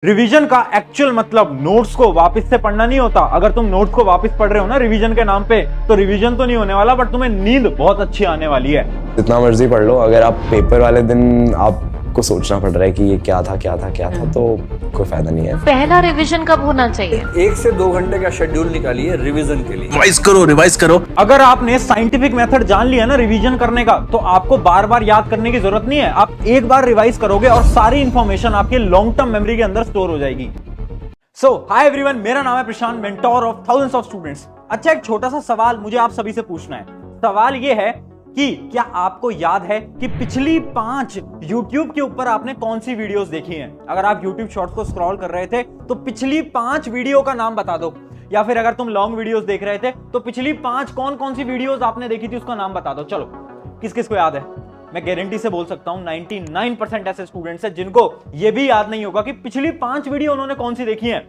Revision का actual मतलब notes को वापस से पढ़ना नहीं होता। अगर तुम नोट्स को वापस पढ़ रहे हो ना रिवीजन के नाम पे, तो रिवीजन तो नहीं होने वाला, बट तुम्हें नींद बहुत अच्छी आने वाली है। जितना मर्जी पढ़ लो, अगर आप पेपर वाले दिन आपको सोचना पड़ रहा है कि ये क्या था तो कोई फायदा नहीं है। पहला रिवीजन कब होना चाहिए? 1 से 2 घंटे का शेड्यूल निकालिए रिवीजन के लिए। रिवाइज करो। अगर आपने साइंटिफिक मेथड जान लिया ना रिवीजन करने का, तो आपको बार बार याद करने की जरूरत नहीं है। आप एक बार रिवाइज करोगे और सारी इंफॉर्मेशन आपके लॉन्ग टर्म मेमोरी के अंदर स्टोर हो जाएगी। सो हाय एवरीवन, मेरा नाम है Prashant, mentor of thousands of students. अच्छा, एक छोटा सा सवाल मुझे आप सभी से पूछना है। सवाल ये है कि क्या आपको याद है कि पिछली 5 YouTube के ऊपर आपने कौन सी वीडियोस देखी हैं? अगर आप YouTube शॉर्ट्स को स्क्रॉल कर रहे थे तो पिछली 5 वीडियो का नाम बता दो, या फिर अगर तुम लॉन्ग वीडियोस देख रहे थे तो पिछली 5 कौन कौन सी वीडियोस आपने देखी थी उसका नाम बता दो। चलो, किस किस को याद है? मैं गारंटी से बोल सकता हूं 99% ऐसे स्टूडेंट्स हैं जिनको यह भी याद नहीं होगा कि पिछली 5 वीडियो उन्होंने कौन सी देखी है।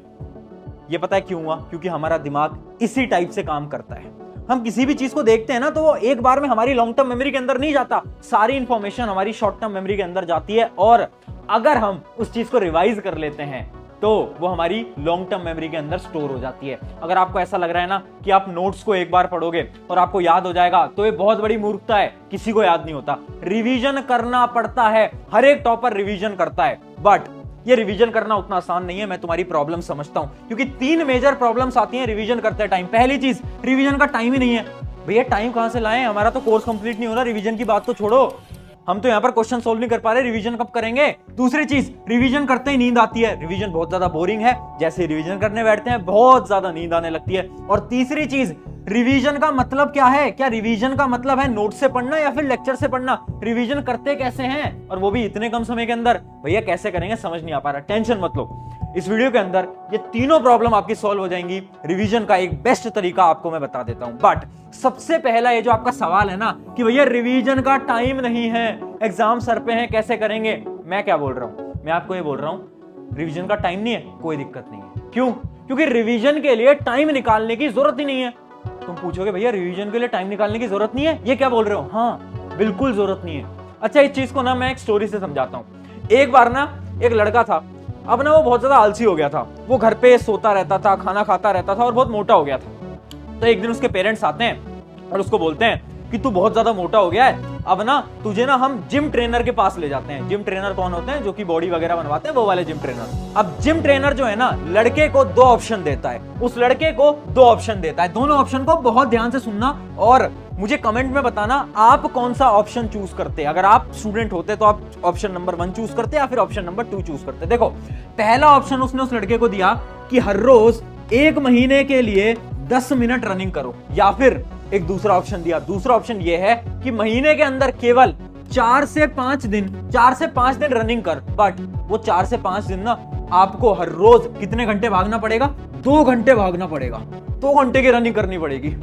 ये पता है क्यों हुआ? क्योंकि हमारा दिमाग इसी टाइप से काम करता है। हम किसी भी चीज को देखते हैं ना, तो वो एक बार में हमारी लॉन्ग टर्म मेमोरी के अंदर नहीं जाता, सारी इंफॉर्मेशन हमारी शॉर्ट टर्म मेमोरी के अंदर जाती है। और अगर हम उस चीज को रिवाइज कर लेते हैं तो वो हमारी लॉन्ग टर्म मेमोरी के अंदर स्टोर हो जाती है। अगर आपको ऐसा लग रहा है ना कि आप नोट्स को एक बार पढ़ोगे और आपको याद हो जाएगा, तो ये बहुत बड़ी मूर्खता है। किसी को याद नहीं होता, रिवीजन करना पड़ता है। हर एक टॉपर रिवीजन करता है, बट ये रिवीजन करना उतना आसान नहीं है। मैं तुम्हारी प्रॉब्लम समझता हूं, क्योंकि 3 मेजर प्रॉब्लम्स आती हैं रिवीजन करते टाइम। पहली चीज, रिवीजन का टाइम ही नहीं है। भैया टाइम कहां से लाएं? हमारा तो कोर्स कंप्लीट नहीं हो रहा, रिवीजन की बात तो छोड़ो। हम तो यहाँ पर क्वेश्चन सोल्व नहीं कर पा रहे, रिवीजन कब करेंगे? दूसरी चीज, रिवीजन करते ही नींद आती है। रिवीजन बहुत ज्यादा बोरिंग है, जैसे रिवीजन करने बैठते हैं बहुत ज्यादा नींद आने लगती है। और तीसरी चीज, रिवीजन का मतलब क्या है? क्या रिवीजन का मतलब है नोट से पढ़ना या फिर लेक्चर से पढ़ना? रिवीजन करते कैसे हैं, और वो भी इतने कम समय के अंदर? भैया कैसे करेंगे समझ नहीं आ पा रहा। टेंशन मत लो, इस वीडियो के अंदर ये तीनों प्रॉब्लम आपकी सॉल्व हो जाएंगी। रिवीजन का एक बेस्ट तरीका आपको मैं बता देता हूं। बट सबसे पहला ये जो आपका सवाल है ना कि भैया रिवीजन का टाइम नहीं है, एग्जाम सर पे है, कैसे करेंगे? मैं क्या बोल रहा हूं? मैं आपको ये बोल रहा हूं, रिवीजन का टाइम नहीं है, कोई दिक्कत नहीं है। क्यों? क्योंकि रिवीजन के लिए टाइम निकालने की जरूरत ही नहीं है। तुम पूछोगे भैया रिवीजन के लिए टाइम निकालने की जरूरत नहीं है, ये क्या बोल रहे हो? हाँ, बिल्कुल जरूरत नहीं है। अच्छा, इस चीज को ना मैं एक स्टोरी से समझाता हूं। एक बार ना एक लड़का था, अब ना वो बहुत ज्यादा आलसी हो गया था। वो घर पे सोता रहता था, खाना खाता रहता था और बहुत मोटा हो गया था। तो एक दिन उसके पेरेंट्स आते हैं और उसको बोलते हैं कि तू बहुत ज्यादा मोटा हो गया है, अब ना तुझे ना हम जिम ट्रेनर के पास ले जाते हैं। जिम ट्रेनर कौन होते हैं? जो कि बॉडी वगैरह बनवाते हैं, वो वाले जिम ट्रेनर। अब जिम ट्रेनर जो है ना, लड़के को 2 ऑप्शन देता है। उस लड़के को 2 ऑप्शन देता है। दोनों ऑप्शन को बहुत ध्यान से सुनना और मुझे कमेंट में बताना आप कौन सा ऑप्शन चूज करते। अगर आप स्टूडेंट होते तो आप ऑप्शन नंबर 1 चूज करते या फिर ऑप्शन नंबर 2 चूज करते। देखो, पहला ऑप्शन उसने उस लड़के को दिया कि हर रोज 1 महीने के लिए 10 मिनट रनिंग करो, या फिर एक दूसरा ऑप्शन दिया। दूसरा ऑप्शन यह है कि महीने के अंदर केवल 4 से 5 दिन रनिंग कर। बट वो 4 से 5 दिन ना आपको हर रोज कितने घंटे भागना पड़ेगा? 2 घंटे भागना पड़ेगा। 2 घंटे की रनिंग करनी पड़ेगी।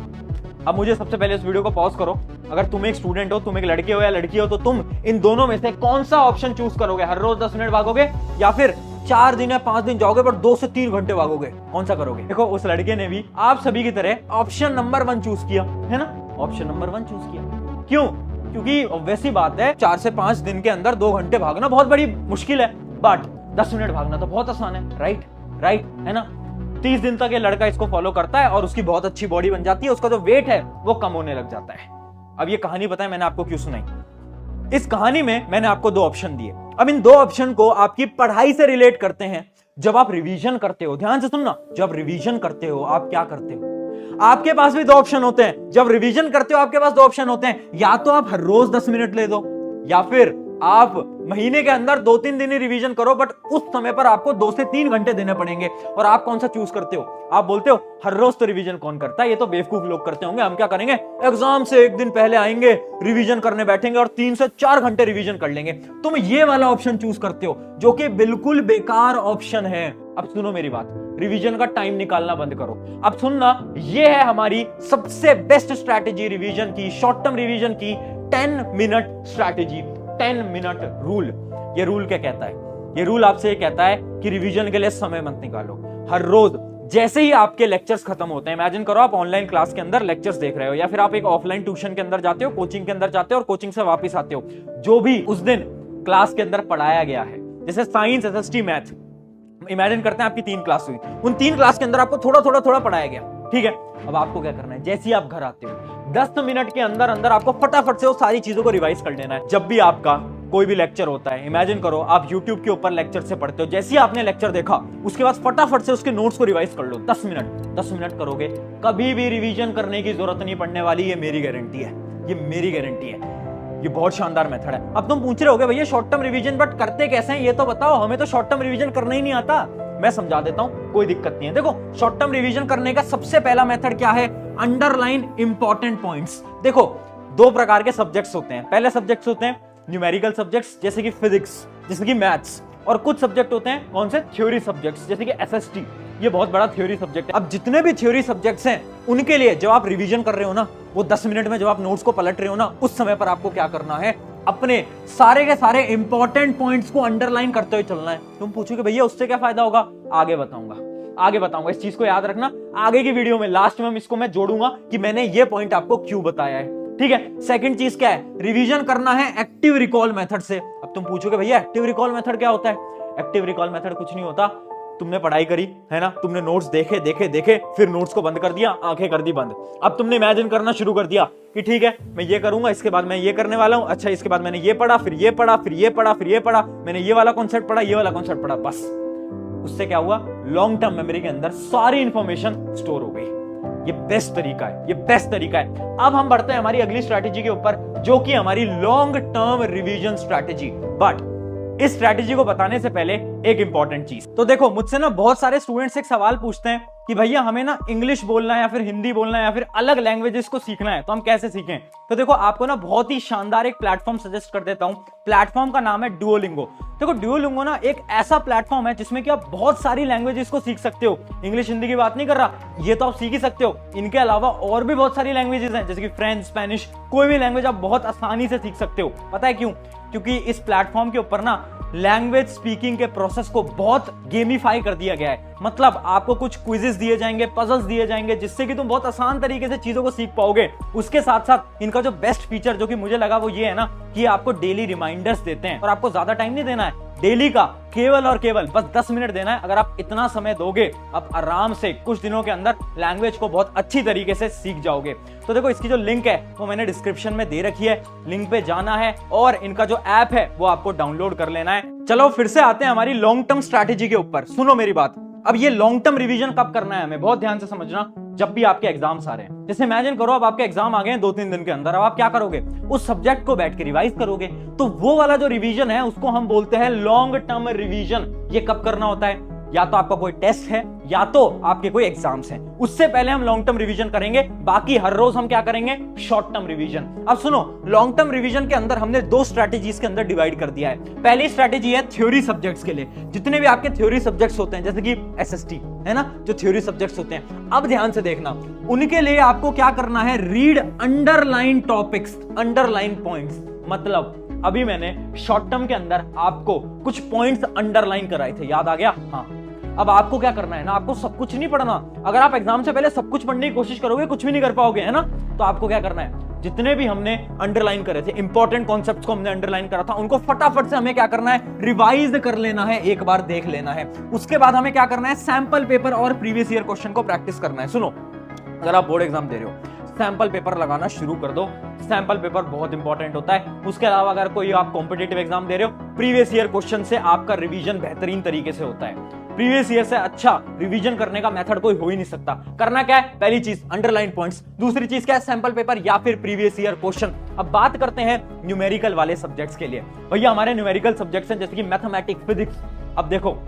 अब मुझे सबसे पहले इस वीडियो को पॉज करो। अगर तुम एक स्टूडेंट हो, तुम एक लड़के हो या लड़की हो, तो तुम इन दोनों में से कौन सा ऑप्शन चूज करोगे? हर रोज 10 मिनट भागोगे या फिर 4 दिन या 5 दिन जाओगे पर 2 से 3 घंटे भागोगे? कौन सा करोगे? देखो, उस लड़के ने भी आप सभी की तरह ऑप्शन नंबर 1 चूज किया है ना। ऑप्शन नंबर 1 चूज किया। क्यों? क्योंकि ऑब्वियसली बात है, 4 से 5 दिन के अंदर 2 घंटे भागना बहुत बड़ी मुश्किल है, बट 10 मिनट भागना तो बहुत आसान है। राइट है ना। 30 दिन तक ये लड़का इसको फॉलो करता है और उसकी बहुत अच्छी बॉडी बन जाती है, उसका जो वेट है वो कम होने लग जाता है। अब ये कहानी पता है मैंने आपको क्यों सुनाई? इस कहानी में मैंने आपको 2 ऑप्शन दिए। अब इन 2 ऑप्शन को आपकी पढ़ाई से रिलेट करते हैं। जब आप रिवीजन करते हो, ध्यान से सुनना, जब रिवीजन करते हो आप क्या करते हो? आपके पास भी 2 ऑप्शन होते हैं। जब रिवीजन करते हो आपके पास 2 ऑप्शन होते हैं, या तो आप हर रोज 10 मिनट ले दो, या फिर आप महीने के अंदर 2-3 दिन ही रिवीजन करो, बट उस समय पर आपको 2 से 3 घंटे देने पड़ेंगे। और आप कौन सा चूज करते हो? आप बोलते हो हर रोज तो रिवीजन कौन करता है, ये तो बेवकूफ लोग करते होंगे, हम क्या करेंगे, एग्जाम से 1 दिन पहले आएंगे, रिवीजन करने बैठेंगे और 3 से 4 घंटे रिवीजन कर लेंगे। तुम ये वाला ऑप्शन चूज करते हो, जो कि बिल्कुल बेकार ऑप्शन है। अब सुनो मेरी बात, रिवीजन का टाइम निकालना बंद करो। अब सुनना, ये है हमारी सबसे बेस्ट स्ट्रैटेजी रिवीजन की, शॉर्ट टर्म रिवीजन की 10 मिनट स्ट्रैटेजी, 10 मिनट रूल। ये रूल क्या कहता है? ये रूल आपसे ये कहता है कि रिवीजन के लिए समय मत निकालो। हर रोज जैसे ही आपके लेक्चर्स खत्म होते हैं, इमेजिन करो आप ऑनलाइन क्लास के अंदर लेक्चर्स देख रहे हो, या फिर आप एक ऑफलाइन ट्यूशन के अंदर जाते हो, कोचिंग के अंदर जाते हो और कोचिंग से वापस आते हो, जो भी उस दिन क्लास के अंदर पढ़ाया गया है, जैसे साइंस, एसएसटी, मैथ, इमेजिन करते हैं आपकी 3 क्लास हुई, उन 3 क्लास के अंदर आपको थोड़ा पढ़ाया गया, ठीक है। अब आपको क्या करना है, जैसे ही आप घर आते हो 10 मिनट के अंदर अंदर आपको फटाफट से वो सारी चीजों को रिवाइज कर लेना है। जब भी आपका कोई भी लेक्चर होता है, इमेजिन करो आप YouTube के ऊपर लेक्चर से पढ़ते हो, जैसे ही आपने लेक्चर देखा उसके बाद फटाफट से उसके नोट्स को रिवाइज कर लो। 10 मिनट करोगे, कभी भी रिवीजन करने की जरूरत नहीं पड़ने वाली, ये मेरी गारंटी है, ये मेरी गारंटी है। ये बहुत शानदार मेथड है। अब तुम पूछ रहे होगे भैया शॉर्ट टर्म रिवीजन बट करते कैसे हैं ये तो बताओ, हमें तो शॉर्ट टर्म रिवीजन करना ही नहीं आता। मैं समझा देता हूं, कोई दिक्कत नहीं है। देखो शॉर्ट टर्म रिवीजन करने का सबसे पहला मेथड क्या है, अंडरलाइन इंपॉर्टेंट पॉइंट्स। देखो 2 प्रकार के सब्जेक्ट्स होते हैं। पहले सब्जेक्ट्स होते हैं न्यूमेरिकल सब्जेक्ट्स जैसे कि फिजिक्स, जैसे कि मैथ्स, और कुछ सब्जेक्ट होते हैं कौन से, थ्योरी सब्जेक्ट्स जैसे कि एसएसटी, ये बहुत बड़ा थ्योरी सब्जेक्ट है। अब जितने भी थ्योरी सब्जेक्ट्स हैं उनके लिए जब आप रिवीजन कर रहे हो ना, वो 10 मिनट में जब आप नोट्स को पलट रहे हो ना, उस समय पर आपको क्या करना है, अपने सारे के सारे इंपॉर्टेंट पॉइंट्स को अंडरलाइन करते हुए चलना है। तुम पूछोगे भैया उससे क्या फायदा होगा, आगे बताऊंगा, इस चीज को याद रखना। आगे की वीडियो में लास्ट में इसको मैं जोड़ूंगा कि मैंने ये पॉइंट आपको क्यों बताया है, ठीक है। सेकंड चीज क्या है, रिवीजन करना है एक्टिव रिकॉल मेथड से। अब तुम पूछोगे भैया एक्टिव रिकॉल मेथड क्या होता है। एक्टिव रिकॉल मेथड कुछ नहीं होता, तुमने पढ़ाई करी है ना, तुमने नोट्स देखे, फिर नोट्स को बंद कर दिया, आंखें कर दी बंद। अब तुमने इमेजिन करना शुरू कर दिया कि ठीक है मैं ये करूंगा, इसके बाद मैं ये करने वाला हूं, अच्छा इसके बाद मैंने ये पढ़ा, फिर ये पढ़ा, फिर ये पढ़ा, फिर ये पढ़ा, मैंने ये वाला कॉन्सेप्ट पढ़ा, ये वाला कॉन्सेप्ट पढ़ा, बस। उससे क्या हुआ, लॉन्ग टर्म मेमोरी के अंदर सारी इंफॉर्मेशन स्टोर हो गई। ये बेस्ट तरीका है, अब हम बढ़ते हैं हमारी अगली स्ट्रैटेजी के ऊपर, जो कि हमारी long term revision strategy. But इस स्ट्रैटेजी को बताने से पहले एक इंपॉर्टेंट चीज, तो देखो मुझसे ना बहुत सारे स्टूडेंट्स एक सवाल पूछते हैं कि भैया हमें ना इंग्लिश बोलना है या फिर हिंदी बोलना है या फिर अलग लैंग्वेजेस को सीखना है, तो हम कैसे सीखें। तो देखो आपको ना बहुत ही शानदार एक प्लेटफॉर्म सजेस्ट कर देता हूं। प्लेटफॉर्म का नाम है डुओलिंगो। देखो डुओलिंगो ना एक ऐसा प्लेटफॉर्म है जिसमें कि आप बहुत सारी लैंग्वेजेस को सीख सकते हो। इंग्लिश हिंदी की बात नहीं कर रहा, ये तो आप सीख ही सकते हो, इनके अलावा और भी बहुत सारी लैंग्वेजेस हैं जैसे कि फ्रेंच, स्पेनिश, कोई भी लैंग्वेज आप बहुत आसानी से सीख सकते हो। पता है क्यों, क्योंकि इस प्लेटफॉर्म के ऊपर ना लैंग्वेज स्पीकिंग के प्रोसेस को बहुत गेमिफाई कर दिया गया है। मतलब आपको कुछ क्विजेस दिए जाएंगे, पजल्स दिए जाएंगे, जिससे कि तुम बहुत आसान तरीके से चीजों को सीख पाओगे। उसके साथ साथ इनका जो बेस्ट फीचर जो कि मुझे लगा वो ये है ना कि आपको डेली रिमाइंडर्स देते हैं और आपको ज्यादा टाइम नहीं देना है, डेली का केवल और केवल बस 10 मिनट देना है। अगर आप इतना समय दोगे आप आराम से कुछ दिनों के अंदर लैंग्वेज को बहुत अच्छी तरीके से सीख जाओगे। तो देखो इसकी जो लिंक है वो मैंने डिस्क्रिप्शन में दे रखी है, लिंक पे जाना है और इनका जो ऐप है वो आपको डाउनलोड कर लेना है। चलो फिर से आते हैं हमारी लॉन्ग टर्म स्ट्रैटेजी के ऊपर। सुनो मेरी बात, अब ये लॉन्ग टर्म रिवीजन कब करना है हमें, बहुत ध्यान से समझना, जब भी आपके एग्जाम्स आ रहे हैं। जैसे इमेजिन करो अब आपके एग्जाम आ गए हैं 2-3 दिन के अंदर, अब आप क्या करोगे, उस सब्जेक्ट को बैठ के रिवाइज करोगे। तो वो वाला जो रिवीजन है उसको हम बोलते हैं लॉन्ग टर्म रिवीजन। ये कब करना होता है, या तो आपका कोई टेस्ट है या तो आपके कोई एग्जाम्स हैं, उससे पहले हम लॉन्ग टर्म रिवीजन करेंगे। बाकी हर रोज हम क्या करेंगे, शॉर्ट टर्म रिवीजन। अब सुनो, लॉन्ग टर्म रिवीजन के अंदर हमने 2 स्ट्रैटेजीज के अंदर डिवाइड कर दिया है। पहली स्ट्रैटेजी है थ्योरी सब्जेक्ट्स के लिए, जितने भी आपके थ्योरी सब्जेक्ट्स होते हैं जैसे कि एसएसटी है ना, जो थ्योरी सब्जेक्ट्स होते हैं, अब ध्यान से देखना, उनके लिए आपको क्या करना है, read underline topics, underline points. मतलब अभी मैंने शॉर्ट टर्म के अंदर आपको कुछ पॉइंट्स अंडरलाइन कराए थे, याद आ गया। हाँ, अब आपको क्या करना है ना, आपको सब कुछ नहीं पढ़ना। अगर आप एग्जाम से पहले सब कुछ पढ़ने की कोशिश करोगे कुछ भी नहीं कर पाओगे, है ना। तो आपको क्या करना है, जितने भी हमने अंडरलाइन करे थे, इंपॉर्टेंट कॉन्सेप्ट्स को हमने अंडरलाइन करा था, उनको फटाफट से हमें क्या करना है, रिवाइज कर लेना है, एक बार देख लेना है। उसके बाद हमें क्या करना है, सैंपल पेपर और प्रीवियस ईयर क्वेश्चन को प्रैक्टिस करना है। सुनो, अगर आप बोर्ड एग्जाम दे रहे हो, सैंपल पेपर लगाना शुरू कर दो। सैंपल पेपर बहुत इंपॉर्टेंट होता है। उसके अलावा अगर कोई आप कॉम्पिटिटिव एग्जाम दे रहे हो, प्रीवियस ईयर क्वेश्चन से आपका रिवीजन बेहतरीन तरीके से होता है। प्रीवियस ईयर से अच्छा रिवीजन करने का मेथड कोई हो ही नहीं सकता। करना क्या है, पहली चीज अंडरलाइन पॉइंट्स, दूसरी चीज क्या है, सैंपल पेपर या फिर प्रीवियस ईयर क्वेश्चन। अब बात करते हैं न्यूमेरिकल वाले सब्जेक्ट्स के लिए। भैया हमारे न्यूमेरिकल सब्जेक्ट्स हैं जैसे कि मैथमेटिक्स, फिजिक्स। अब देखो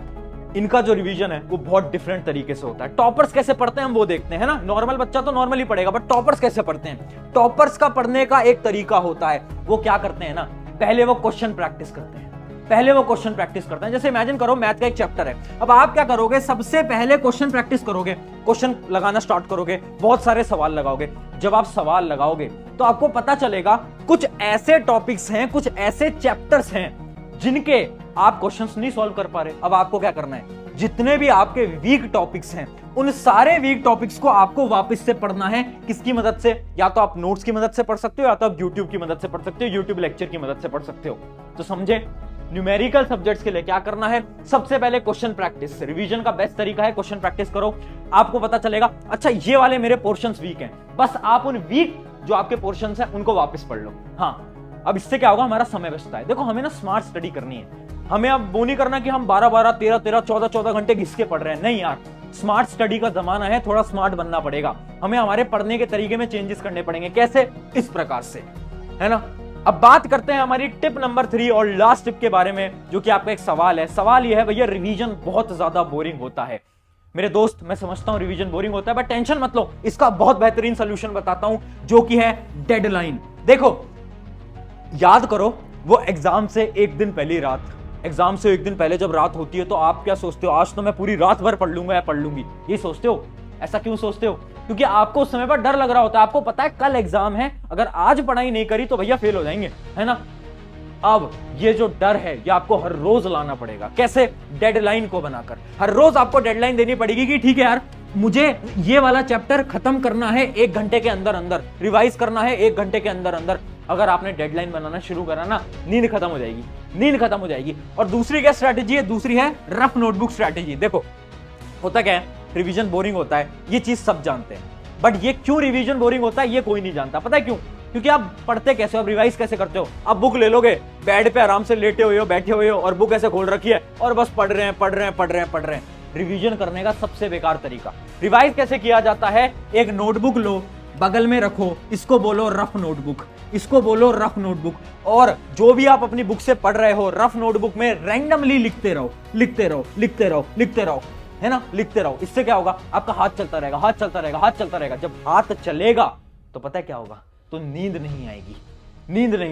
इनका जो रिवीजन है वो बहुत डिफरेंट तरीके से होता है। टॉपर्स कैसे पढ़ते हैं हम वो देखते हैं ना। नॉर्मल बच्चा तो नॉर्मली पढ़ेगा, बट टॉपर्स कैसे पढ़ते हैं, टॉपर्स का पढ़ने का एक तरीका होता है। वो क्या करते हैं ना, पहले वो क्वेश्चन प्रैक्टिस करते हैं, जैसे इमेजिन करो मैथ का एक चैप्टर है। अब आप क्या करोगे, सबसे पहले क्वेश्चन प्रैक्टिस करोगे, क्वेश्चन लगाना स्टार्ट करोगे, बहुत सारे सवाल लगाओगे। जब आप सवाल लगाओगे तो आपको पता चलेगा कुछ ऐसे टॉपिक्स हैं, कुछ ऐसे चैप्टर्स हैं जिनके आप क्वेश्चंस नहीं सॉल्व कर पा रहे। अब आपको क्या करना है, जितने भी आपके वीक टॉपिक्स हैं उन सारे वीक टॉपिक्स को आपको वापस से पढ़ना है। किसकी मदद से, या तो आप नोट्स की मदद से पढ़ सकते हो या तो आप यूट्यूब की मदद से पढ़ सकते हो, यूट्यूब लेक्चर की मदद से पढ़ सकते हो। तो समझे, न्यूमेरिकल सब्जेक्ट्स के लिए क्या करना है, सबसे पहले क्वेश्चन प्रैक्टिस। रिवीजन का बेस्ट तरीका है क्वेश्चन प्रैक्टिस करो, आपको पता चलेगा अच्छा ये वाले मेरे पोर्शंस वीक हैं, बस आप उन वीक जो आपके पोर्शंस हैं उनको वापस पढ़ लो। हाँ, अब इससे क्या होगा, हमारा समय बचता है। देखो हमें ना स्मार्ट स्टडी करनी है, हमें अब वो नहीं करना कि हम 12-12, 13-13, 14-14 घंटे घिस के पढ़ रहे हैं। नहीं यार, स्मार्ट स्टडी का जमाना है, थोड़ा स्मार्ट बनना पड़ेगा। हमें हमारे पढ़ने के तरीके में चेंजेस करने पड़ेंगे। कैसे? इस प्रकार से, है ना। अब बात करते हैं हमारी टिप नंबर 3 और लास्ट टिप के बारे में, जो कि आपका एक सवाल है। सवाल यह है, भैया रिवीजन बहुत ज्यादा बोरिंग होता है। मेरे दोस्त, मैं समझता हूं रिवीजन बोरिंग होता है, बट टेंशन मत लो, इसका बहुत बेहतरीन सोल्यूशन बताता हूं, जो कि है डेडलाइन। देखो, याद करो वो एग्जाम से एक दिन पहली रात, एग्जाम से एक दिन पहले जब रात होती है तो आप क्या सोचते हो, आज तो मैं पूरी रात भर पढ़ लूंगा या पढ़ लूंगी, ये सोचते हो। ऐसा क्यों सोचते हो? क्योंकि आपको उस समय पर डर लग रहा होता है, आपको पता है कल एग्जाम है, अगर आज पढ़ाई नहीं करी तो भैया फेल हो जाएंगे, है ना। अब ये जो डर है ये आपको हर रोज लाना पड़ेगा। कैसे? डेडलाइन को बनाकर। हर रोज आपको डेडलाइन देनी पड़ेगी कि ठीक है यार, मुझे ये वाला चैप्टर खत्म करना है 1 घंटे के अंदर अंदर, रिवाइज करना है 1 घंटे के अंदर अंदर। अगर आपने डेडलाइन बनाना शुरू करा ना, नींद खत्म हो जाएगी, नींद खत्म हो जाएगी। और दूसरी क्या स्ट्रैटेजी है? दूसरी है रफ नोटबुक स्ट्रैटेजी। देखो होता क्या है, रिवीजन बोरिंग होता है, ये चीज सब जानते हैं, बट ये क्यों रिवीजन बोरिंग होता है ये कोई नहीं जानता। पता है क्यों? क्योंकि आप पढ़ते कैसे हो, आप रिवाइज कैसे करते हो? आप बुक ले लोगे, बेड पे आराम से लेटे हुए हो, बैठे हुए हो, और बुक ऐसे खोल रखी है और बस पढ़ रहे हैं। रिवीजन करने का सबसे बेकार तरीका। रिवाइज कैसे किया जाता है? एक नोटबुक लो, बगल में रखो, इसको बोलो रफ नोटबुक, इसको बोलो रफ नोटबुक, और जो भी आप अपनी बुक से पढ़ रहे हो रफ नोटबुक में रैंडमली लिखते रहो, है ना, लिखते रहो। इससे क्या होगा, आपका हाथ चलता रहेगा। जब हाथ चलेगा तो पता है क्या होगा, तो नींद नहीं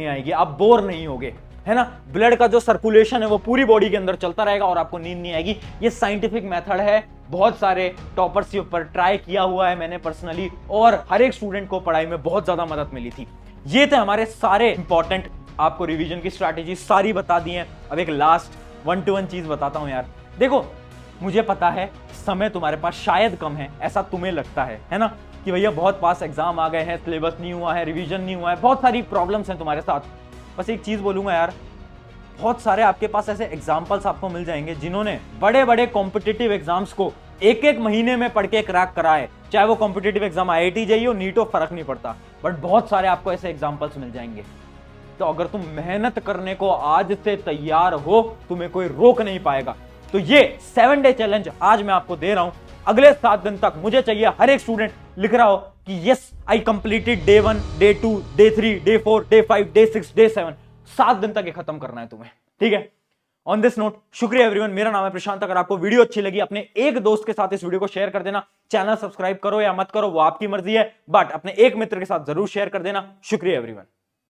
आएगी, आप बोर नहीं होगे, है ना। ब्लड का जो सर्कुलेशन है वो पूरी बॉडी के अंदर चलता रहेगा और आपको नींद नहीं आएगी। ये साइंटिफिक मेथड है, बहुत सारे टॉपर्स के ऊपर ट्राई किया हुआ है मैंने पर्सनली, और हर एक स्टूडेंट को पढ़ाई में बहुत ज्यादा मदद मिली थी। ये थे हमारे सारे इंपॉर्टेंट आपको रिवीजन की स्ट्रैटेजी सारी बता दी है। अब एक लास्ट 1 to 1 चीज बताता हूं यार। देखो, मुझे पता है समय तुम्हारे पास शायद कम है, ऐसा तुम्हें लगता है ना, कि भैया बहुत पास एग्जाम आ गए हैं, सिलेबस नहीं हुआ है, रिवीजन नहीं हुआ है, बहुत सारी प्रॉब्लम्स हैं तुम्हारे साथ। बस एक चीज बोलूंगा यार, बहुत सारे आपके पास ऐसे एग्जाम्पल्स आपको मिल जाएंगे जिन्होंने बड़े बड़े कॉम्पिटिटिव एग्जाम्स को 1-1 महीने में पढ़ के क्रैक करा है। चाहे वो कॉम्पिटिटिव एग्जाम IIT JEE हो, नीट हो, फर्क नहीं पड़ता, बट बहुत सारे आपको ऐसे एग्जाम्पल्स मिल जाएंगे। तो अगर तुम मेहनत करने को आज से तैयार हो, तुम्हें कोई रोक नहीं पाएगा। तो ये 7 डे चैलेंज आज मैं आपको दे रहा हूं। अगले 7 दिन तक मुझे चाहिए हर एक स्टूडेंट लिख रहा हो कि yes I completed day 1, day 2, day 3, day 4, day 5, day 6, day 7। 7 दिन तक ये खत्म करना है तुम्हें, ठीक है। ऑन दिस नोट, शुक्रिया एवरीवन। मेरा नाम है प्रशांत। अगर आपको वीडियो अच्छी लगी, अपने एक दोस्त के साथ इस वीडियो को शेयर कर देना। चैनल सब्सक्राइब करो या मत करो वो आपकी मर्जी है, बट अपने एक मित्र के साथ जरूर शेयर कर देना। शुक्रिया एवरीवन।